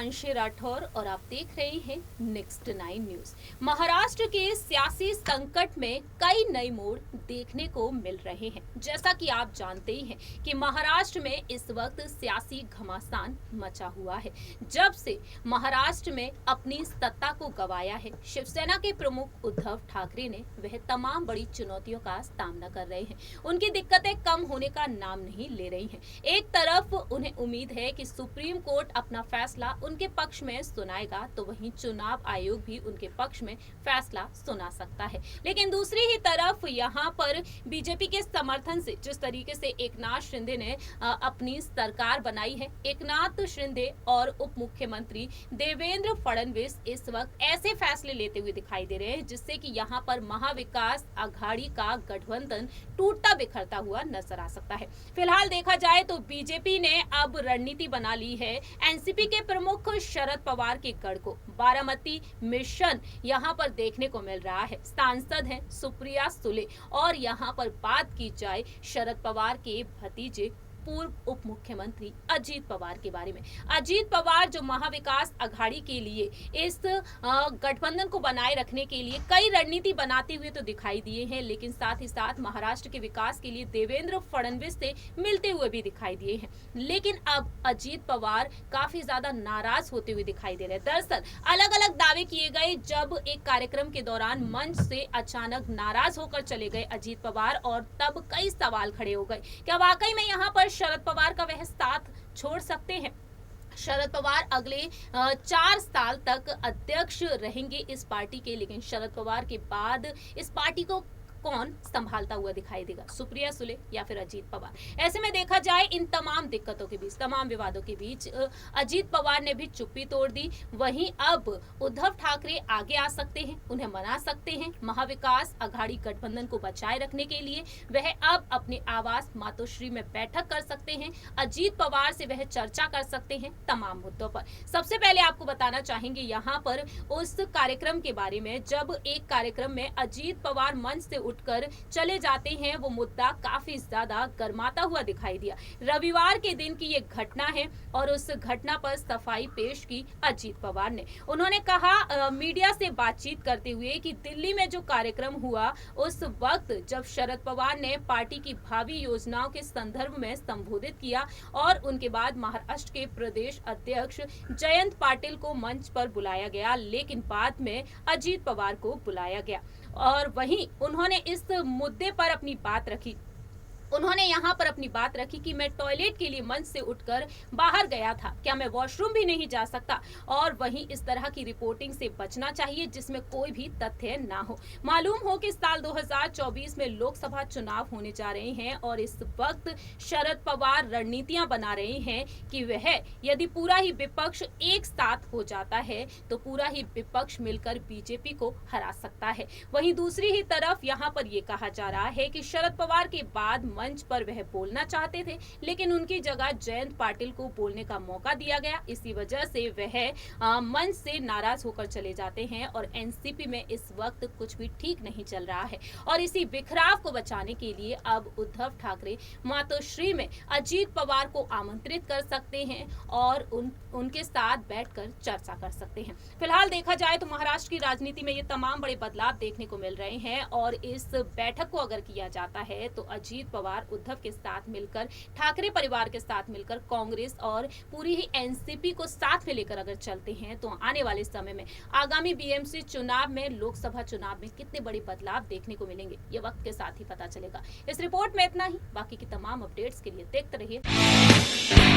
हितांशी राठौर और आप देख रहे हैं नेक्स्ट 9 न्यूज। महाराष्ट्र के सियासी संकट में कई नए मोड़ देखने को मिल रहे हैं। जैसा कि आप जानते ही हैं कि महाराष्ट्र में इस वक्त सियासी घमासान मचा हुआ है। जब से महाराष्ट्र में अपनी सत्ता को गंवाया है, शिवसेना के प्रमुख उद्धव ठाकरे ने वह तमाम बड़ी चुनौतियों का सामना कर रहे हैं। उनकी दिक्कतें कम होने का नाम नहीं ले रही हैं। एक तरफ उन्हें उम्मीद है कि सुप्रीम कोर्ट अपना फैसला उनके पक्ष में सुनाएगा, तो वहीं चुनाव आयोग भी उनके पक्ष में फैसला सुना सकता है। लेकिन दूसरी ही तरफ यहाँ पर बीजेपी के समर्थन से जिस तरीके से एकनाथ शिंदे ने अपनी सरकार बनाई है, एकनाथ शिंदे और उप मुख्यमंत्री देवेंद्र फडणवीस इस वक्त ऐसे फैसले लेते हुए दिखाई दे रहे हैं जिससे कि यहाँ पर महाविकास आघाड़ी का गठबंधन टूटता बिखरता हुआ नजर आ सकता है। फिलहाल देखा जाए तो बीजेपी ने अब रणनीति बना ली है। एनसीपी के प्रमुख शरद पवार के गढ़ को बारामती मिशन यहां पर देखने को मिल रहा है। सांसद हैं सुप्रिया सुले और यहां पर बात की जाए शरद पवार के भतीजे पूर्व उप मुख्यमंत्री अजीत पवार के बारे में। अजीत पवार जो महाविकास आघाड़ी के लिए इस गठबंधन को बनाए रखने के लिए कई रणनीति बनाते हुए तो दिखाई दिए हैं, लेकिन साथ ही साथ महाराष्ट्र के विकास के लिए देवेंद्र फडणवीस से मिलते हुए भी दिखाई दिए हैं। लेकिन अब अजीत पवार काफी ज्यादा नाराज होते हुए दिखाई दे रहे हैं। दरअसल अलग अलग दावे किए गए जब एक कार्यक्रम के दौरान मंच से अचानक नाराज होकर चले गए अजीत पवार, और तब कई सवाल खड़े हो गए। क्या वाकई में यहाँ पर शरद पवार का वह साथ छोड़ सकते हैं? शरद पवार अगले 4 साल तक अध्यक्ष रहेंगे इस पार्टी के, लेकिन शरद पवार के बाद इस पार्टी को कौन संभालता हुआ दिखाई देगा, सुप्रिया सुले या फिर अजीत पवार? ऐसे में देखा जाए इन तमाम दिक्कतों के बीच, तमाम विवादों के बीच अजीत पवार ने भी चुप्पी तोड़ दी। वहीं अब उद्धव ठाकरे आगे आ सकते हैं, उन्हें मना सकते हैं। महाविकास आघाड़ी गठबंधन को बचाए रखने के लिए वह अब अपने आवास मातोश्री में बैठक कर सकते हैं। अजीत पवार से वह चर्चा कर सकते हैं तमाम मुद्दों पर। सबसे पहले आपको बताना चाहेंगे यहाँ पर उस कार्यक्रम के बारे में, जब एक कार्यक्रम में अजीत पवार मंच से उठकर चले जाते हैं, वो मुद्दा काफी ज्यादा गर्माता हुआ दिखाई दिया। रविवार के दिन की ये घटना है और उस घटना पर सफाई पेश की अजीत पवार ने। उन्होंने कहा मीडिया से बातचीत करते हुए कि दिल्ली में जो कार्यक्रम हुआ उस वक्त जब शरद पवार ने पार्टी की भावी योजनाओं के संदर्भ में संबोधित किया और उनके बाद महाराष्ट्र के प्रदेश अध्यक्ष जयंत पाटिल को मंच पर बुलाया गया, लेकिन बाद में अजीत पवार को बुलाया गया। और वहीं उन्होंने इस मुद्दे पर अपनी बात रखी। उन्होंने यहाँ पर अपनी बात रखी कि मैं टॉयलेट के लिए मंच से उठकर बाहर गया था, क्या मैं वॉशरूम भी नहीं जा सकता? और वहीं इस तरह की रिपोर्टिंग से बचना चाहिए जिसमें कोई भी तथ्य ना हो। मालूम हो कि साल 2024 में लोकसभा चुनाव होने जा रहे हैं और इस वक्त शरद पवार रणनीतियां बना रहे हैं कि वह यदि पूरा ही विपक्ष एक साथ हो जाता है तो पूरा ही विपक्ष मिलकर बीजेपी को हरा सकता है। वहीं दूसरी ही तरफ यहाँ पर यह कहा जा रहा है कि शरद पवार के बाद मंच पर वह बोलना चाहते थे, लेकिन उनकी जगह जयंत पाटिल को बोलने का मौका दिया गया। इसी वजह से वह मंच से नाराज होकर चले जाते हैं और एनसीपी में इस वक्त कुछ भी ठीक नहीं चल रहा है। और इसी बिखराव को बचाने के लिए अब उद्धव ठाकरे मातोश्री में अजीत पवार को आमंत्रित कर सकते हैं और उनके साथ बैठकर चर्चा कर सकते हैं। फिलहाल देखा जाए तो महाराष्ट्र की राजनीति में ये तमाम बड़े बदलाव देखने को मिल रहे हैं और इस बैठक को अगर किया जाता है तो अजीत पवार उद्धव के साथ मिलकर, ठाकरे परिवार के साथ मिलकर कांग्रेस और पूरी ही एनसीपी को साथ में लेकर अगर चलते हैं तो आने वाले समय में आगामी बीएमसी चुनाव में, लोकसभा चुनाव में कितने बड़े बदलाव देखने को मिलेंगे, ये वक्त के साथ ही पता चलेगा। इस रिपोर्ट में इतना ही। बाकी की तमाम अपडेट्स के लिए देखते रहिए।